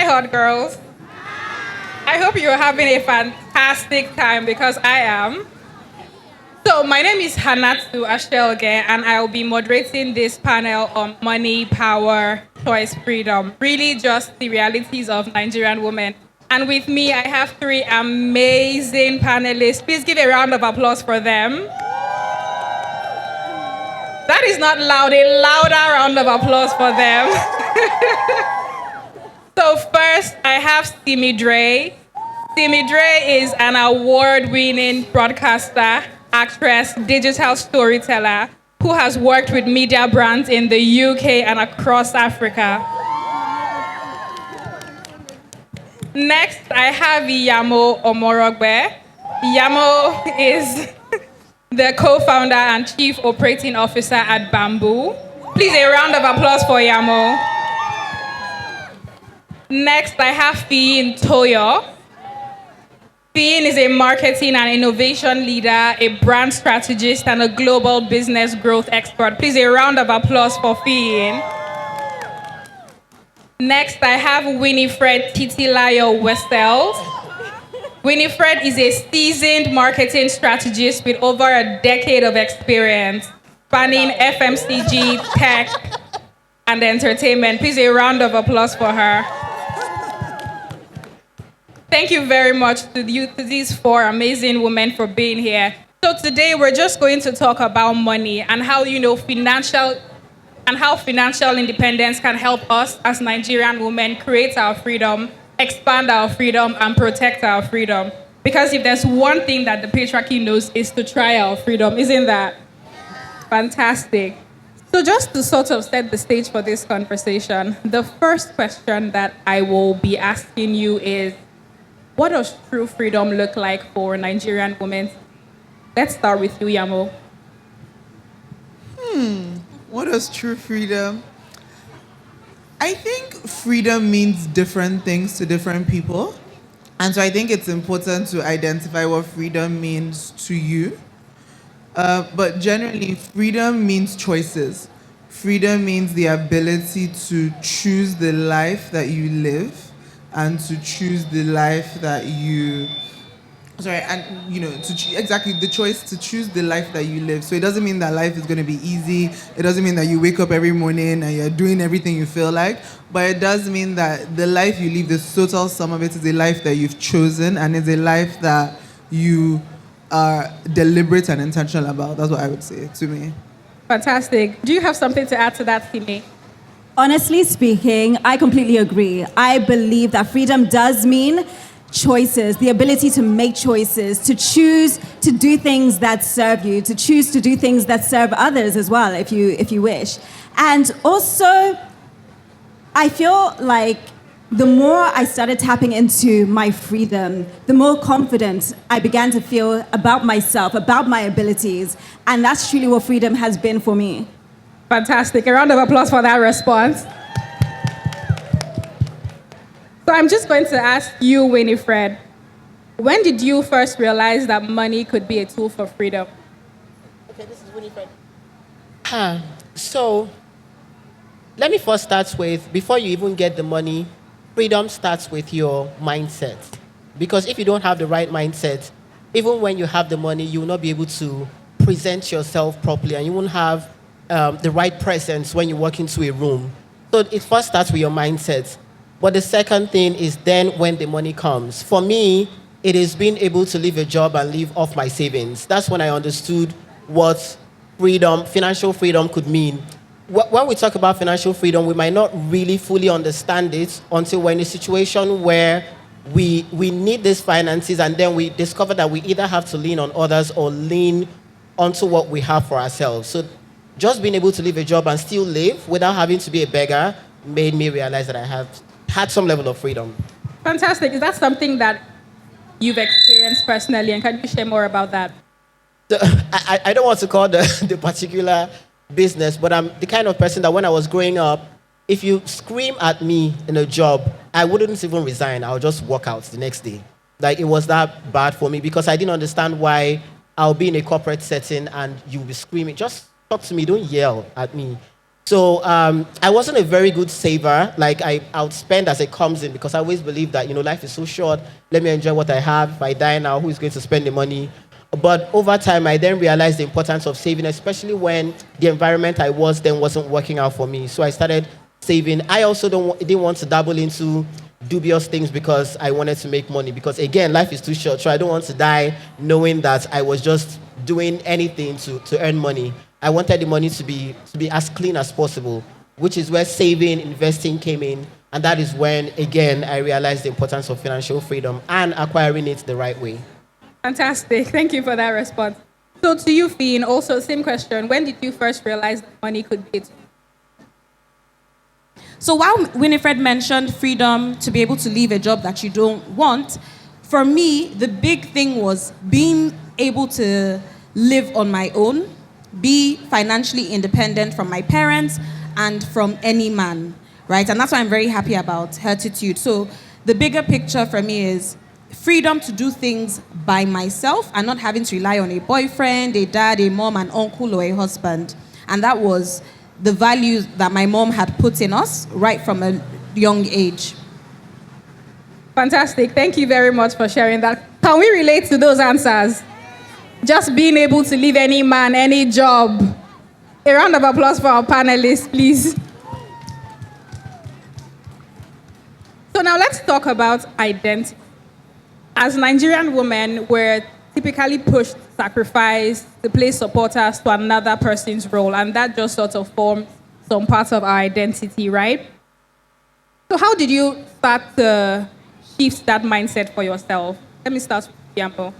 hot girls. I hope you're having a fantastic time because I am. So my name is Hannatu Asheloge and I'll be moderating this panel on money, power, choice, freedom. Really just the realities of Nigerian women. And with me, I have three amazing panelists. Please give a round of applause for them. That is not loud, a louder round of applause for them. So first, I have Simi Drey. Simi Drey is an award-winning broadcaster, actress, digital storyteller, who has worked with media brands in the UK and across Africa. Next, I have Yanmo Omorogbe. Yamu is the co-founder and chief operating officer at Bamboo. Please, a round of applause for Yamu. Next, I have Fiyin Toyo. Fiyin is a marketing and innovation leader, a brand strategist, and a global business growth expert. Please, a round of applause for Fiyin. Next, I have Winnie Titilayo Wessels. Winnie is a seasoned marketing strategist with over a decade of experience, spanning FMCG, tech, and entertainment. Please, a round of applause for her. Thank you very much to these four amazing women for being here. So today we're just going to talk about money and how financial independence can help us as Nigerian women create our freedom, expand our freedom, and protect our freedom. Because if there's one thing that the patriarchy knows is to try our freedom, isn't that fantastic? So just to sort of set the stage for this conversation, the first question that I will be asking you is, what does true freedom look like for Nigerian women? Let's start with you, Yamu. What does true freedom? I think freedom means different things to different people. And so I think it's important to identify what freedom means to you. But generally, freedom means choices. Freedom means the ability to choose the life that you live and to choose the life that you... exactly the choice to choose the life that you live. So it doesn't mean that life is going to be easy. It doesn't mean that you wake up every morning and you're doing everything you feel like. But it does mean that the life you live, the total sum of it, is a life that you've chosen and is a life that you are deliberate and intentional about. That's what I would say to me. Fantastic. Do you have something to add to that, Simmy? Honestly speaking, I completely agree. I believe that freedom does mean choices, the ability to make choices, to choose to do things that serve you, to choose to do things that serve others as well, if you wish. And also, I feel like the more I started tapping into my freedom, the more confident I began to feel about myself, about my abilities. And that's truly what freedom has been for me. Fantastic. A round of applause for that response. So I'm just going to ask you, Winifred, when did you first realize that money could be a tool for freedom? Okay, this is Winifred. So let me first start with, before you even get the money, freedom starts with your mindset. Because if you don't have the right mindset, even when you have the money, you will not be able to present yourself properly and you won't have the right presence when you walk into a room. So it first starts with your mindset. But the second thing is then when the money comes. For me, it is being able to leave a job and live off my savings. That's when I understood what freedom, financial freedom could mean. When we talk about financial freedom, we might not really fully understand it until we're in a situation where we need these finances and then we discover that we either have to lean on others or lean onto what we have for ourselves. So just being able to leave a job and still live without having to be a beggar made me realize that I have had some level of freedom. Fantastic. Is that something that you've experienced personally? And can you share more about that? So, I don't want to call the particular business, but I'm the kind of person that when I was growing up, if you scream at me in a job, I wouldn't even resign. I'll just walk out the next day. Like, it was that bad for me because I didn't understand why I'll be in a corporate setting and you'll be screaming. Just talk to me. Don't yell at me. So I wasn't a very good saver. Like I outspend as it comes in because I always believe that, life is so short. Let me enjoy what I have. If I die now, who is going to spend the money? But over time, I then realized the importance of saving, especially when the environment I was then wasn't working out for me. So I started saving. I also didn't want to dabble into dubious things because I wanted to make money. Because again, life is too short. So I don't want to die knowing that I was just doing anything to earn money. I wanted the money to be as clean as possible, which is where saving, investing came in. And that is when, again, I realized the importance of financial freedom and acquiring it the right way. Fantastic. Thank you for that response. So to you, Fiyin, also same question. When did you first realize that money could be it? So while Winifred mentioned freedom to be able to leave a job that you don't want, for me, the big thing was being able to live on my own, be financially independent from my parents and from any man, right? And that's why I'm very happy about HERtitude. So the bigger picture for me is freedom to do things by myself and not having to rely on a boyfriend, a dad, a mom, an uncle, or a husband. And that was the values that my mom had put in us right from a young age. Fantastic. Thank you very much for sharing that. Can we relate to those answers? Just being able to leave any man, any job. A round of applause for our panelists, please. So now let's talk about identity. As Nigerian women, we're typically pushed to sacrifice, to play supporters to another person's role, and that just sort of forms some part of our identity, right? So how did you start to shift that mindset for yourself? Let me start with Yamu.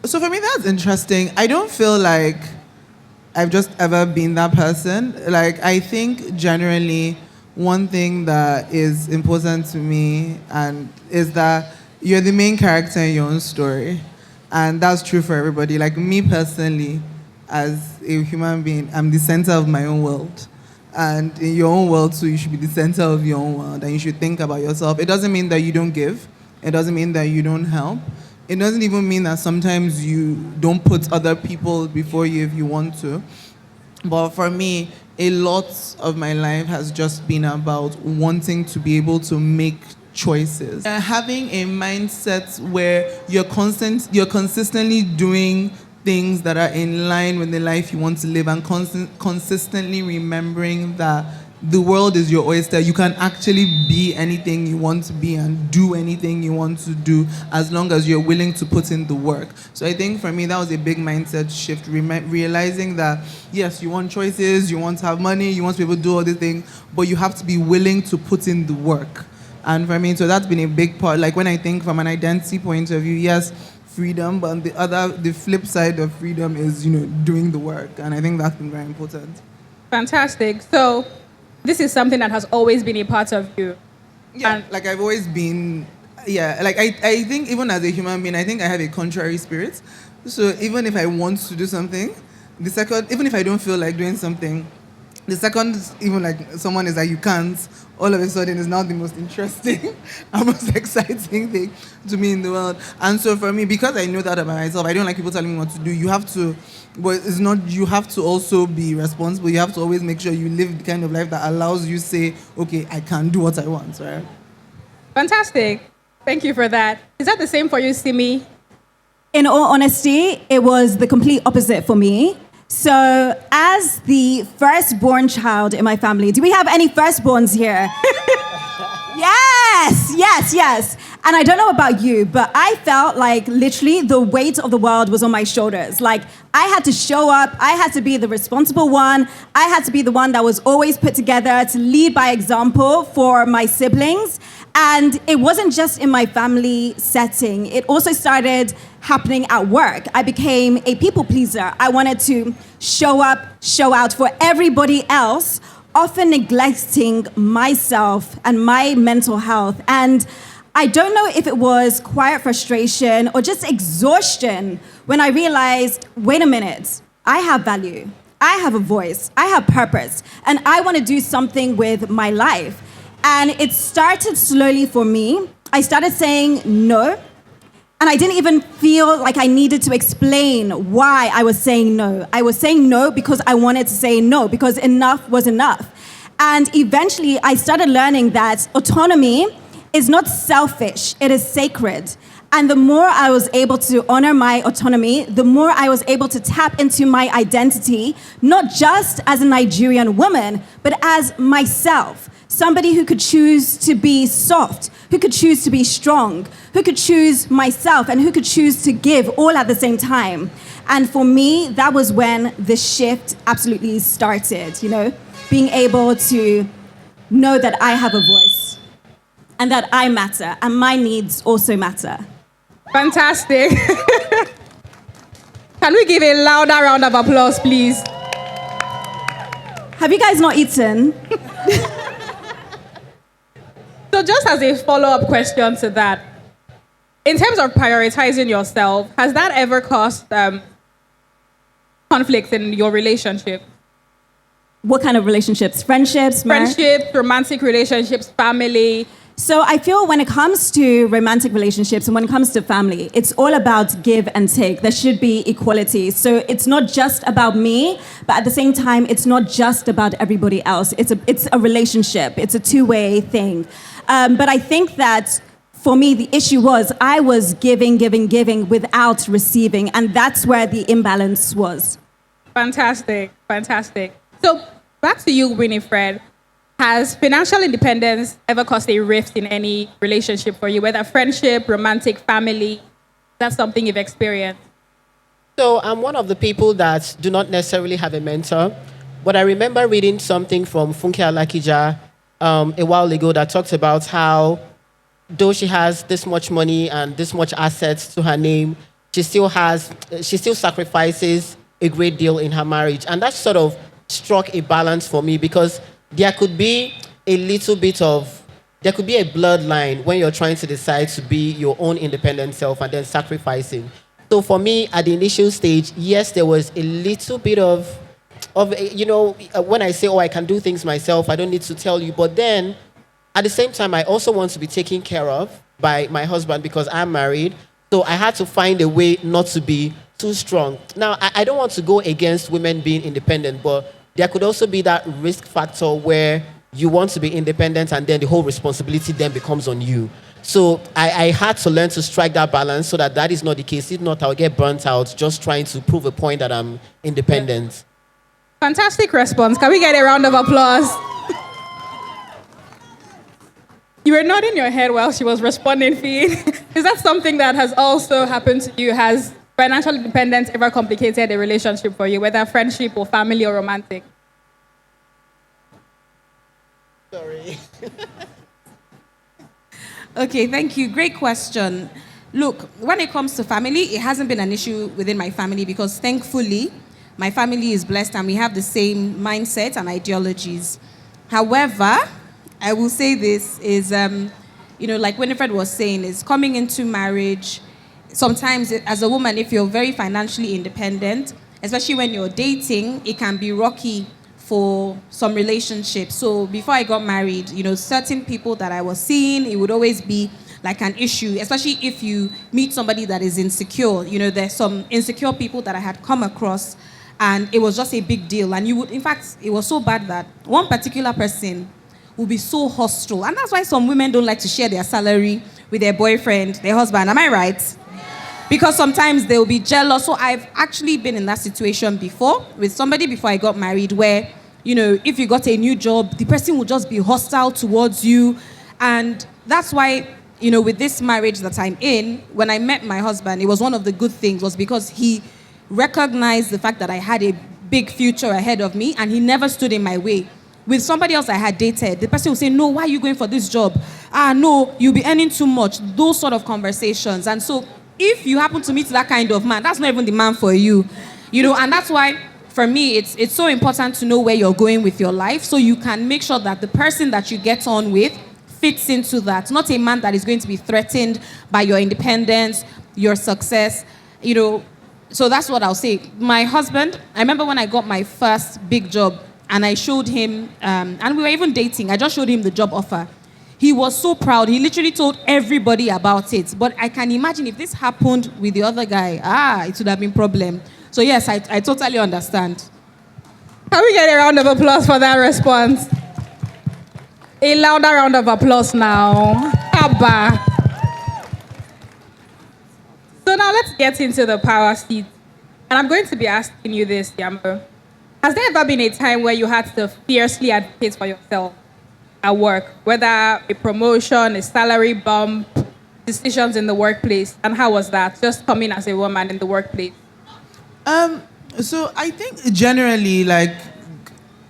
So for me, that's interesting. I don't feel like I've just ever been that person. Like, I think generally one thing that is important to me and is that you're the main character in your own story. And that's true for everybody. Like me personally, as a human being, I'm the center of my own world. And in your own world too, you should be the center of your own world and you should think about yourself. It doesn't mean that you don't give. It doesn't mean that you don't help. It doesn't even mean that sometimes you don't put other people before you if you want to. But for me, a lot of my life has just been about wanting to be able to make choices. Having a mindset where you're consistently doing things that are in line with the life you want to live and consistently remembering that the world is your oyster. You can actually be anything you want to be and do anything you want to do as long as you're willing to put in the work. So I think for me, that was a big mindset shift, realizing that, yes, you want choices, you want to have money, you want to be able to do all these things, but you have to be willing to put in the work. And for me, so that's been a big part. Like when I think from an identity point of view, yes, freedom, but on the flip side of freedom is, doing the work. And I think that's been very important. Fantastic. So this is something that has always been a part of you. Yeah, and like I've always been, like I think even as a human being, I think I have a contrary spirit. So even if I want to do something, even if I don't feel like doing something, the second even like someone is like, you can't, all of a sudden it's now the most interesting and most exciting thing to me in the world. And so for me, because I know that about myself, I don't like people telling me what to do. You have to, but it's not, you have to also be responsible. You have to always make sure you live the kind of life that allows you say, okay, I can do what I want, right? Fantastic. Thank you for that. Is that the same for you, Simmy? In all honesty, it was the complete opposite for me. So, as the firstborn child in my family, do we have any firstborns here? Yes. And I don't know about you, but I felt like literally the weight of the world was on my shoulders. Like, I had to show up, I had to be the responsible one, I had to be the one that was always put together to lead by example for my siblings. And it wasn't just in my family setting. It also started happening at work. I became a people pleaser. I wanted to show up, show out for everybody else, often neglecting myself and my mental health. And I don't know if it was quiet frustration or just exhaustion when I realized, wait a minute, I have value, I have a voice, I have purpose, and I want to do something with my life. And it started slowly for me. I started saying no. And I didn't even feel like I needed to explain why I was saying no. I was saying no because I wanted to say no, because enough was enough. And eventually I started learning that autonomy is not selfish, it is sacred. And the more I was able to honor my autonomy, the more I was able to tap into my identity, not just as a Nigerian woman, but as myself. Somebody who could choose to be soft, who could choose to be strong, who could choose myself, and who could choose to give all at the same time. And for me, that was when the shift absolutely started, being able to know that I have a voice and that I matter and my needs also matter. Fantastic. Can we give a louder round of applause, please? Have you guys not eaten? So just as a follow-up question to that, in terms of prioritizing yourself, has that ever caused conflict in your relationship? What kind of relationships? Friendships? Friendships, romantic relationships, family. So I feel when it comes to romantic relationships and when it comes to family, it's all about give and take. There should be equality. So it's not just about me, but at the same time, it's not just about everybody else. It's a relationship. It's a two-way thing. But I think that for me, the issue was I was giving without receiving. And that's where the imbalance was. Fantastic. So back to you, Winifred. Has financial independence ever caused a rift in any relationship for you, whether friendship, romantic, family? That's something you've experienced. So I'm one of the people that do not necessarily have a mentor, but I remember reading something from Funke Alakija a while ago that talks about how though she has this much money and this much assets to her name, she still sacrifices a great deal in her marriage. And that sort of struck a balance for me because there could be a bloodline when you're trying to decide to be your own independent self and then sacrificing. So for me, at the initial stage, yes, there was a little bit of when I say, I can do things myself, I don't need to tell you. But then, at the same time, I also want to be taken care of by my husband because I'm married. So I had to find a way not to be too strong. Now, I don't want to go against women being independent, but there could also be that risk factor where you want to be independent and then the whole responsibility then becomes on you. So I had to learn to strike that balance so that is not the case. If not, I'll get burnt out just trying to prove a point that I'm independent. Fantastic response. Can we get a round of applause? You were nodding your head while she was responding, Fiyin. Is that something that has also happened to you? Has financial independence ever complicated a relationship for you, whether friendship or family or romantic? Sorry. Okay, thank you. Great question. Look, when it comes to family, it hasn't been an issue within my family because thankfully, my family is blessed and we have the same mindset and ideologies. However, I will say this is, like Winifred was saying, is coming into marriage. Sometimes, as a woman, if you're very financially independent, especially when you're dating, it can be rocky for some relationships. So before I got married, certain people that I was seeing, it would always be like an issue, especially if you meet somebody that is insecure. There's some insecure people that I had come across, and it was just a big deal. And in fact, it was so bad that one particular person would be so hostile. And that's why some women don't like to share their salary with their boyfriend, their husband. Am I right? Because sometimes they'll be jealous. So I've actually been in that situation before with somebody before I got married where, if you got a new job, the person will just be hostile towards you. And that's why, with this marriage that I'm in, when I met my husband, it was one of the good things was because he recognized the fact that I had a big future ahead of me and he never stood in my way. With somebody else I had dated, the person would say, no, why are you going for this job? No, you'll be earning too much. Those sort of conversations. And so if you happen to meet that kind of man, that's not even the man for you. And that's why, for me, it's so important to know where you're going with your life so you can make sure that the person that you get on with fits into that. Not a man that is going to be threatened by your independence, your success. So that's what I'll say. My husband, I remember when I got my first big job, and I showed him, and we were even dating. I just showed him the job offer. he was so proud. He literally told everybody about it. But I can imagine if this happened with the other guy, it would have been problem. So yes, I totally understand. Can we get a round of applause for that response? A louder round of applause now. Abba. So now let's get into the power seat. And I'm going to be asking you this, Yamu. Has there ever been a time where you had to fiercely advocate for yourself at work, whether a promotion, a salary bump, decisions in the workplace? And how was that, just coming as a woman in the workplace? So I think generally, like,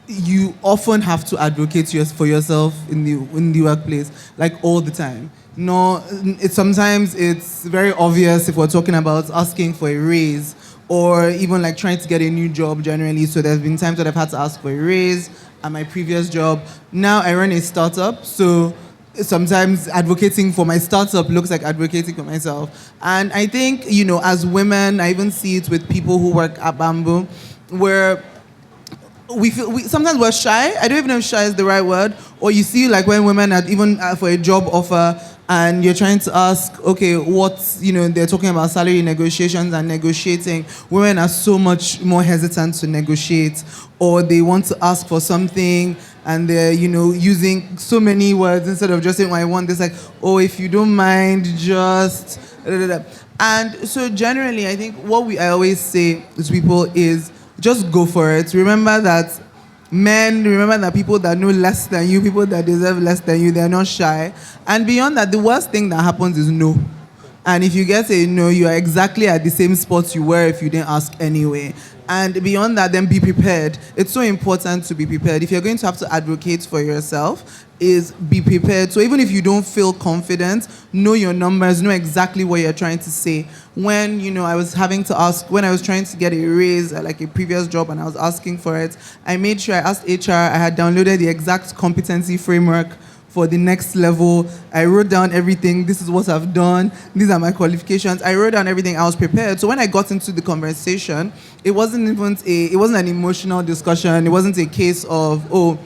you often have to advocate for yourself in the workplace, like all the time. No, sometimes it's very obvious if we're talking about asking for a raise or even like trying to get a new job generally. So there's been times that I've had to ask for a raise at my previous job. Now I run a startup, so sometimes advocating for my startup looks like advocating for myself. And I think, as women, I even see it with people who work at Bamboo, where sometimes we're shy. I don't even know if shy is the right word. Or you see, like, when women are even for a job offer and you're trying to ask, okay, they're talking about salary negotiations and negotiating. Women are so much more hesitant to negotiate, or they want to ask for something and they're, using so many words instead of just saying, I want this, like, oh, if you don't mind, just... And so generally, I think what I always say to people is, just go for it. Remember that people that know less than you, people that deserve less than you, they're not shy. And beyond that, the worst thing that happens is no. And if you get a no, you are exactly at the same spot you were if you didn't ask anyway. And beyond that, then be prepared. It's so important to be prepared. If you're going to have to advocate for yourself, is be prepared. So even if you don't feel confident, know your numbers, know exactly what you're trying to say. When, I was having to ask, when I was trying to get a raise at like a previous job and I was asking for it, I made sure I asked HR, I had downloaded the exact competency framework for the next level. I wrote down everything. This is what I've done. These are my qualifications. I wrote down everything. I was prepared. So when I got into the conversation, it wasn't an emotional discussion. It wasn't a case of,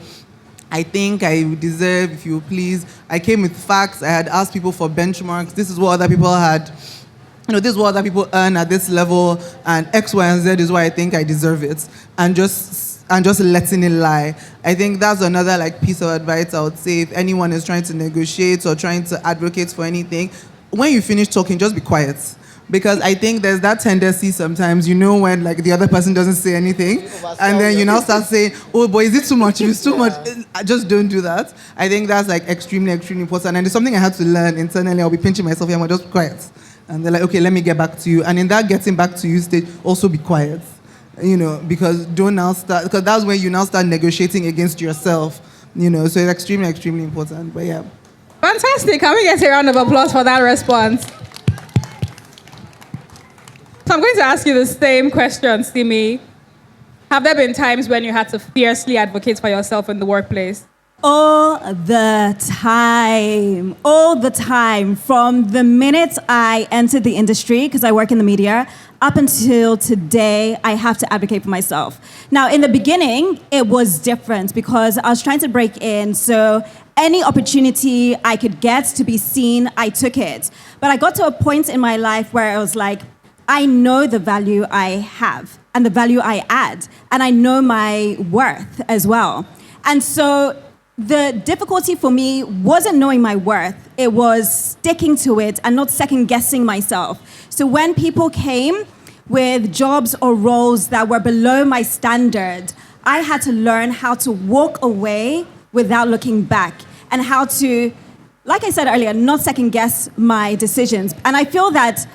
I think I deserve, if you please. I came with facts. I had asked people for benchmarks. This is what other people had, this is what other people earn at this level, and X, Y, and Z is why I think I deserve it. And just letting it lie. I think that's another piece of advice I would say if anyone is trying to negotiate or trying to advocate for anything. When you finish talking, just be quiet. Because I think there's that tendency sometimes, when the other person doesn't say anything, and then you now start saying, oh boy, is it too much? If it's too much, just don't do that. I think that's extremely, extremely important. And it's something I had to learn internally. I'll be pinching myself here, I'm just quiet. And they're like, okay, let me get back to you. And in that getting back to you stage, also be quiet. Because because that's when you now start negotiating against yourself. So it's extremely, extremely important. But yeah. Fantastic. Can we get a round of applause for that response? So I'm going to ask you the same question, Simmy. Have there been times when you had to fiercely advocate for yourself in the workplace? All the time. From the minute I entered the industry, because I work in the media, up until today, I have to advocate for myself. Now, in the beginning, it was different because I was trying to break in, so any opportunity I could get to be seen, I took it. But I got to a point in my life where I was like, I know the value I have and the value I add, and I know my worth as well. And so the difficulty for me wasn't knowing my worth. It was sticking to it and not second-guessing myself. So when people came with jobs or roles that were below my standard, I had to learn how to walk away without looking back and how to, like I said earlier, not second-guess my decisions. And I feel that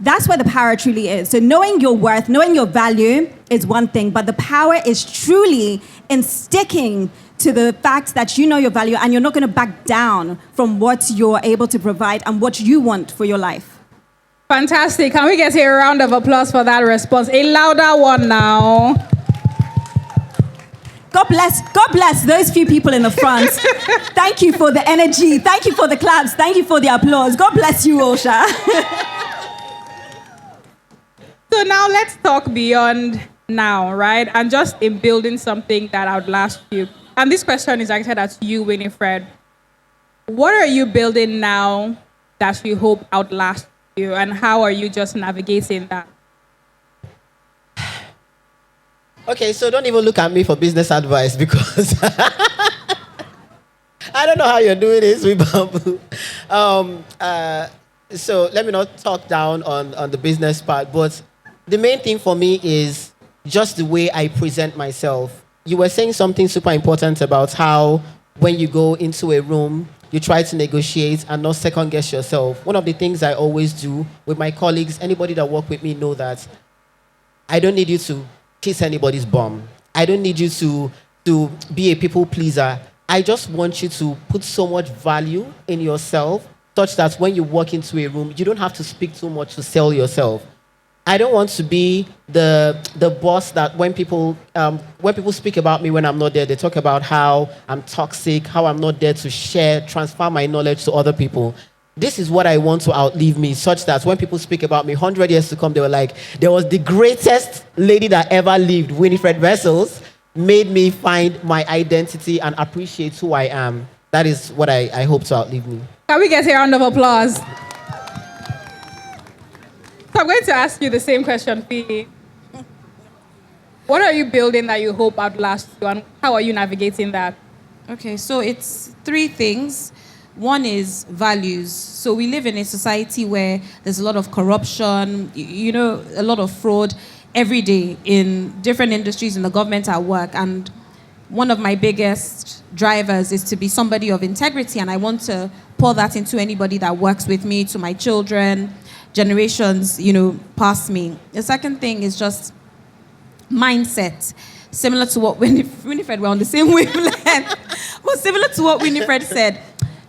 that's where the power truly is. So knowing your worth, knowing your value is one thing, but the power is truly in sticking to the fact that you know your value and you're not going to back down from what you're able to provide and what you want for your life. Fantastic. Can we get a round of applause for that response? A louder one now. God bless those few people in the front. Thank you for the energy. Thank you for the claps. Thank you for the applause. God bless you, Osha. So now let's talk beyond now, right? And just in building something that outlast you. And this question is directed at you, Winifred. What are you building now that you hope outlasts you, and how are you just navigating that? Okay, so don't even look at me for business advice because I don't know how you're doing this with Bamboo. So let me not talk down on the business part, but the main thing for me is just the way I present myself. You were saying something super important about how when you go into a room, you try to negotiate and not second guess yourself. One of the things I always do with my colleagues, anybody that work with me know that I don't need you to kiss anybody's bum. I don't need you to be a people pleaser. I just want you to put so much value in yourself such that when you walk into a room, you don't have to speak too much to sell yourself. I don't want to be the boss that when people speak about me when I'm not there, they talk about how I'm toxic, how I'm not there to share, transfer my knowledge to other people. This is what I want to outlive me, such that when people speak about me 100 years to come, they were like, there was the greatest lady that ever lived, Winnie Wessels, made me find my identity and appreciate who I am. That is what I hope to outlive me. Can we get a round of applause? So I'm going to ask you the same question, Fiyin. What are you building that you hope outlasts you, and how are you navigating that? Okay, so it's three things. One is values. So we live in a society where there's a lot of corruption, a lot of fraud every day in different industries, in the government, at work. And one of my biggest drivers is to be somebody of integrity, and I want to pour that into anybody that works with me, to my children, generations, past me. The second thing is just mindset. Similar to what Winifred, we're on the same wavelength, but similar to what Winifred said.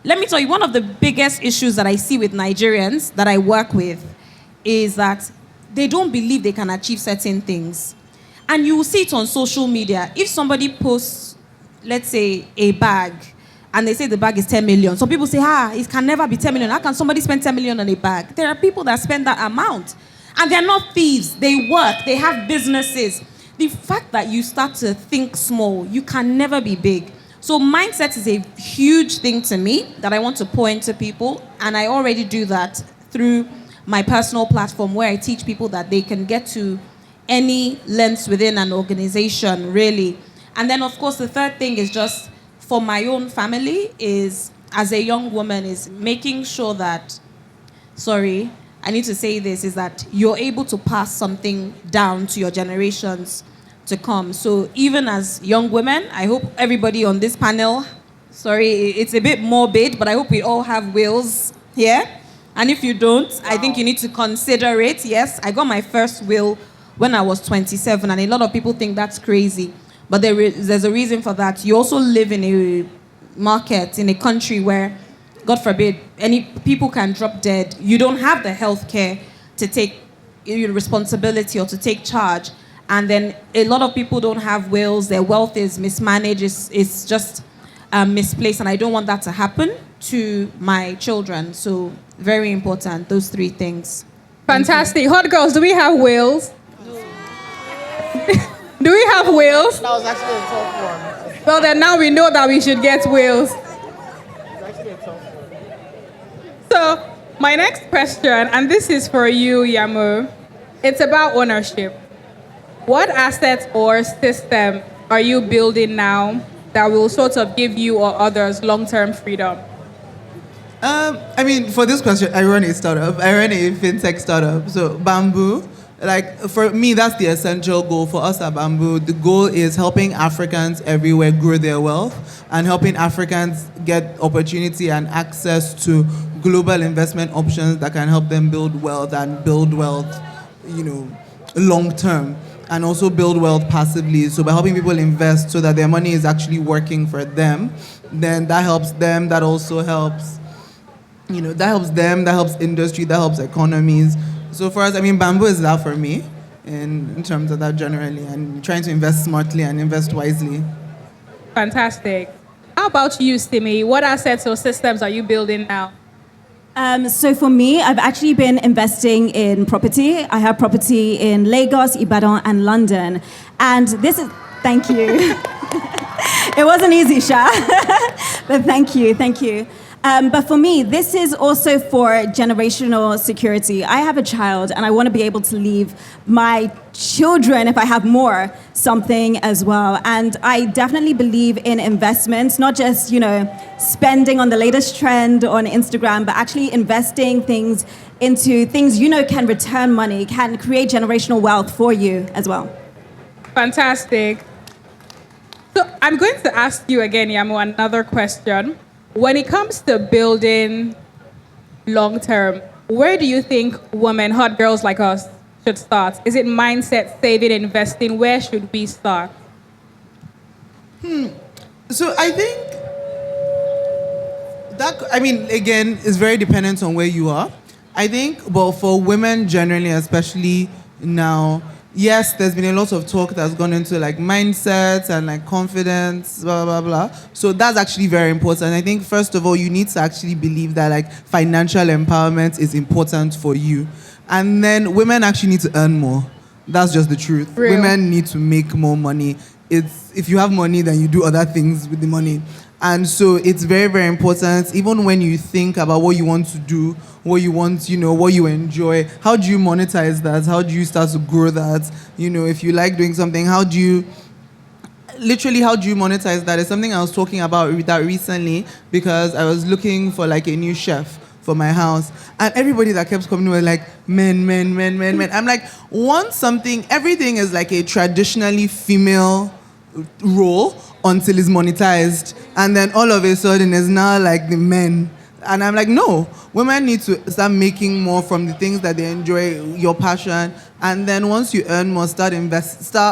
Let me tell you, one of the biggest issues that I see with Nigerians that I work with is that they don't believe they can achieve certain things. And you will see it on social media. If somebody posts, let's say, a bag, and they say the bag is 10 million. Some people say, it can never be 10 million. How can somebody spend 10 million on a bag? There are people that spend that amount. And they're not thieves. They work. They have businesses. The fact that you start to think small, you can never be big. So mindset is a huge thing to me that I want to pour into people. And I already do that through my personal platform where I teach people that they can get to any lengths within an organization, really. And then, of course, the third thing is just for my own family is, as a young woman, is making sure that, I need to say this, is that you're able to pass something down to your generations to come. So even as young women, I hope everybody on this panel, it's a bit morbid, but I hope we all have wills here. And if you don't, I think you need to consider it. Yes, I got my first will when I was 27, and a lot of people think that's crazy. But there's a reason for that. You also live in a market, in a country where, God forbid, any people can drop dead. You don't have the health care to take responsibility or to take charge. And then a lot of people don't have wills. Their wealth is mismanaged. It's just misplaced. And I don't want that to happen to my children. So very important, those three things. Fantastic. Hot girls, do we have wills? Do we have wills? That was actually a tough one. Well, then now we know that we should get wills. It's actually a tough one. So, my next question, and this is for you, Yamu, it's about ownership. What assets or system are you building now that will sort of give you or others long-term freedom? For this question, I run a startup. I run a fintech startup. So Bamboo, for me, that's the essential goal for us at Bamboo. The goal is helping Africans everywhere grow their wealth and helping Africans get opportunity and access to global investment options that can help them build wealth and build wealth, long term, and also build wealth passively. So by helping people invest so that their money is actually working for them, then that helps them. That also helps, that helps them. That helps industry. That helps economies. So for us, Bamboo is that for me in terms of that generally, and trying to invest smartly and invest wisely. Fantastic. How about you, Simmy? What assets or systems are you building now? So for me, I've actually been investing in property. I have property in Lagos, Ibadan, and London. And this is, thank you. It wasn't easy, Sha. But thank you. But for me, this is also for generational security. I have a child, and I want to be able to leave my children, if I have more, something as well. And I definitely believe in investments, not just, spending on the latest trend on Instagram, but actually investing things into things can return money, can create generational wealth for you as well. Fantastic. So I'm going to ask you again, Yamu, another question. When it comes to building long term, where do you think women, hot girls like us, should start? Is it mindset, saving, investing? Where should we start? So I think again, it's very dependent on where you are. I think, but for women generally, especially now, yes, there's been a lot of talk that's gone into like mindset and like confidence, blah, blah, blah. So that's actually very important. I think, first of all, you need to actually believe that like financial empowerment is important for you. And then women actually need to earn more. That's just the truth. Real. Women need to make more money. If you have money, then you do other things with the money. And so it's very, very important, even when you think about what you want to do, what you want, what you enjoy, how do you monetize that? How do you start to grow that? If you like doing something, how do you monetize that? It's something I was talking about that recently because I was looking for like a new chef for my house. And everybody that kept coming were like, men. I'm like, everything is like a traditionally female role until it's monetized. And then all of a sudden it's now like the men. And I'm like, no, women need to start making more from the things that they enjoy, your passion. And then once you earn more, start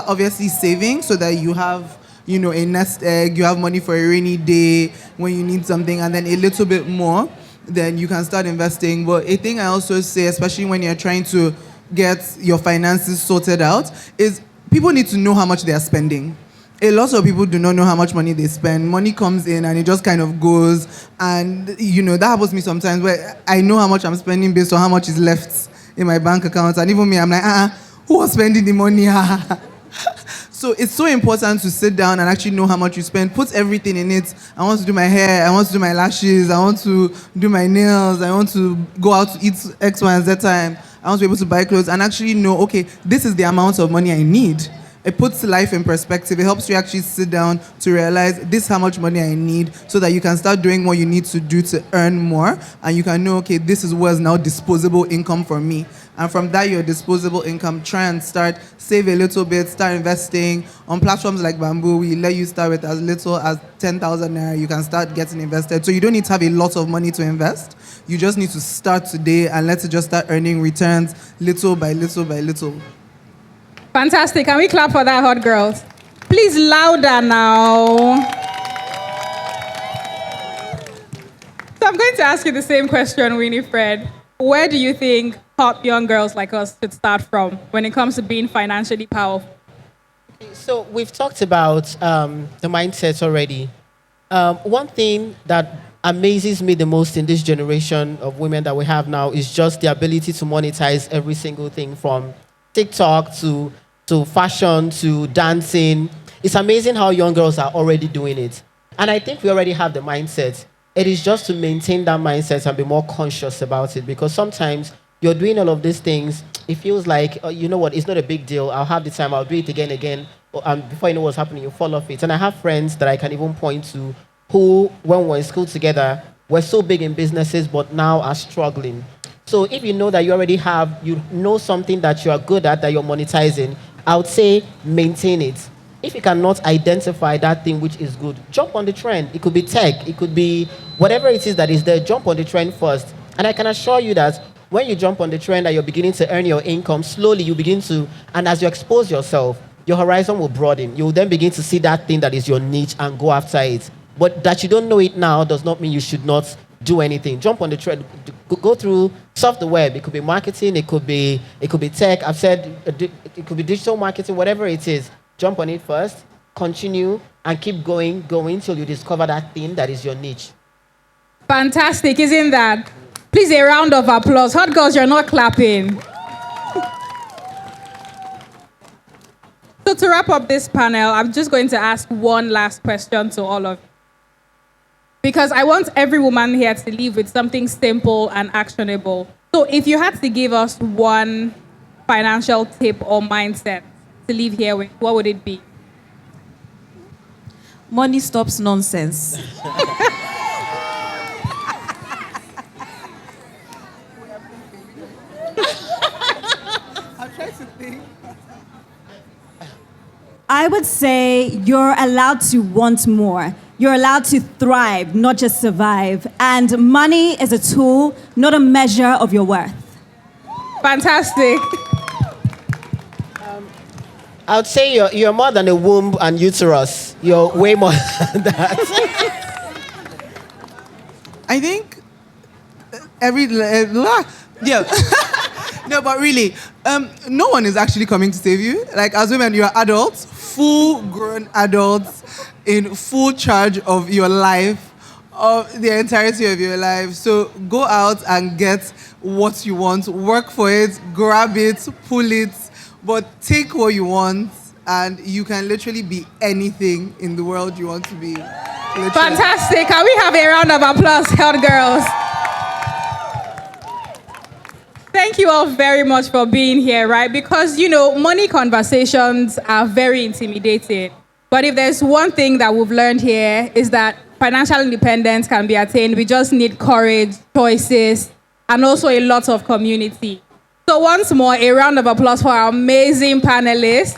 obviously saving so that you have, a nest egg, you have money for a rainy day when you need something, and then a little bit more, then you can start investing. But a thing I also say, especially when you're trying to get your finances sorted out, is people need to know how much they are spending. A lot of people do not know how much money they spend. Money comes in and it just kind of goes. And, that happens to me sometimes where I know how much I'm spending based on how much is left in my bank account. And even me, I'm like, who was spending the money? So it's so important to sit down and actually know how much you spend. Put everything in it. I want to do my hair. I want to do my lashes. I want to do my nails. I want to go out to eat X, Y, and Z time. I want to be able to buy clothes and actually know, okay, this is the amount of money I need. It puts life in perspective. It helps you actually sit down to realize this is how much money I need so that you can start doing what you need to do to earn more. And you can know, okay, this is what is now disposable income for me. And from that, your disposable income, try and save a little bit, start investing. On platforms like Bamboo, we let you start with as little as 10,000 naira. You can start getting invested. So you don't need to have a lot of money to invest. You just need to start today and let it just start earning returns little by little by little. Fantastic. Can we clap for that, hot girls? Please, louder now. So I'm going to ask you the same question, Winnie Fred. Where do you think hot young girls like us should start from when it comes to being financially powerful? So we've talked about the mindsets already. One thing that amazes me the most in this generation of women that we have now is just the ability to monetize every single thing from TikTok to fashion to dancing. It's amazing how young girls are already doing it. And I think we already have the mindset. It is just to maintain that mindset and be more conscious about it, because sometimes you're doing all of these things, it feels like, you know what, it's not a big deal. I'll have the time, I'll do it again. And before you know what's happening, you fall off it. And I have friends that I can even point to who, when we were in school together, were so big in businesses, but now are struggling. So if you know that you know something that you are good at, that you're monetizing, I would say maintain it. If you cannot identify that thing which is good, jump on the trend. It could be tech, it could be whatever it is that is there, jump on the trend first. And I can assure you that when you jump on the trend and you're beginning to earn your income, slowly you begin to, and as you expose yourself, your horizon will broaden. You will then begin to see that thing that is your niche and go after it. But that you don't know it now does not mean you should not do anything. Jump on the trend. Go through surf the web. It could be marketing. It could be tech. I've said it could be digital marketing. Whatever it is, jump on it first. Continue and keep going till you discover that thing that is your niche. Fantastic, isn't that? Please, a round of applause. Hot girls, you're not clapping. So to wrap up this panel, I'm just going to ask one last question to all of you. because I want every woman here to leave with something simple and actionable. So if you had to give us one financial tip or mindset to leave here with, what would it be? Money stops nonsense. I would say you're allowed to want more. You're allowed to thrive, not just survive. And money is a tool, not a measure of your worth. Fantastic. I would say you're more than a womb and uterus. You're way more than that. I think yeah. No, but really, no one is actually coming to save you. Like, as women, you're adults, full-grown adults in full charge of your life, of the entirety of your life. So go out and get what you want, work for it, grab it, pull it, but take what you want, and you can literally be anything in the world you want to be. Literally. Fantastic. Can we have a round of applause, Health Girls? Thank you all very much for being here, right? Because, money conversations are very intimidating. But if there's one thing that we've learned here is that financial independence can be attained. We just need courage, choices, and also a lot of community. So once more, a round of applause for our amazing panelists.